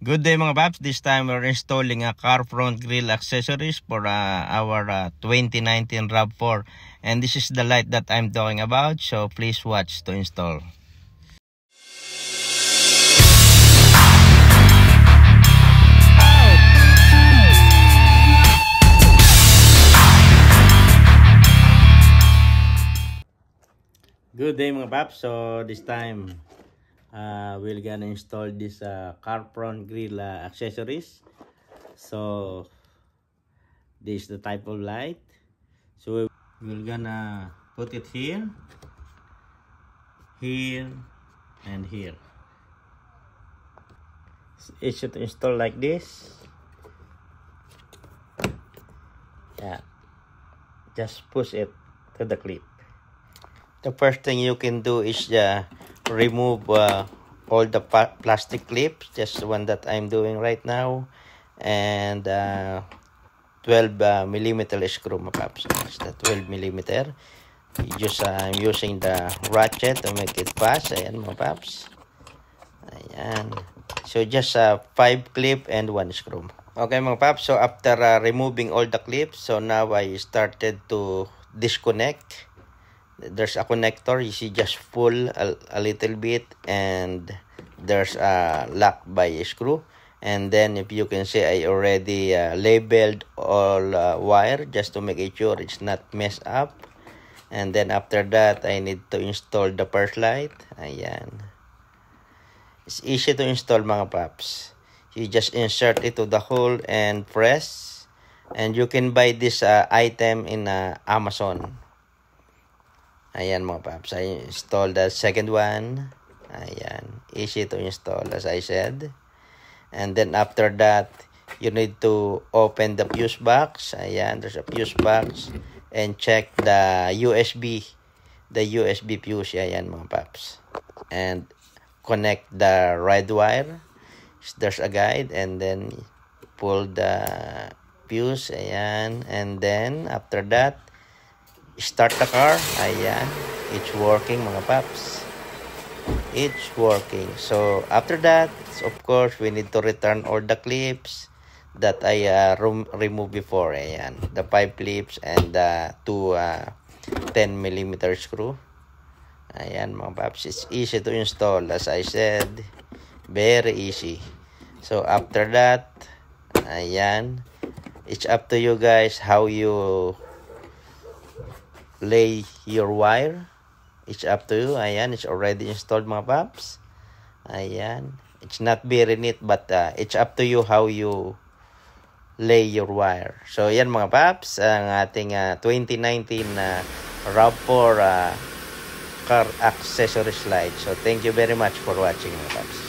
Good day mga paps. This time we're installing a car front grille accessories for our 2019 RAV4, and this is the light that I'm talking about, so please watch to install. Good day mga paps. So this time we're gonna install this car front grille accessories. So this is the type of light. So we're gonna put it here, and here. It should install like this. Yeah, just push it to the clip. The first thing you can do is remove all the plastic clips, just the one that I'm doing right now, and 12mm screw mga paps. It's the 12mm. I'm using the ratchet to make it fast. Ayan mga paps. Ayan. So just 5 clip and 1 screw. Okay mga paps, so after removing all the clips, so now I started to disconnect. There's a connector, you see, just pull a little bit, and there's a lock by a screw. And then if you can see, I already labeled all wire just to make sure it's not messed up. And then after that, I need to install the first light. Ayan. It's easy to install mga paps. You just insert it to the hole and press. And you can buy this item in Amazon. Ayan mga paps, I installed the second one. Ayan, easy to install as I said. And then after that, you need to open the fuse box. Ayan, there's a fuse box. And check the USB fuse. Ayan mga paps. And connect the red wire. There's a guide, and then pull the fuse. Ayan, and then after that, start the car. Ayan, it's working mga paps, it's working. So after that, of course, we need to return all the clips that I removed before. Ayan, the 5 clips and the 2 10mm screw. Ayan mga paps, it's easy to install as I said, very easy. So after that, ayan, it's up to you guys how you lay your wire. It's up to you. Ayan, it's already installed mga paps. Ayan, it's not very neat, but it's up to you how you lay your wire. So yan mga paps, ang ating 2019 RAV4 car accessories light. So thank you very much for watching mga paps.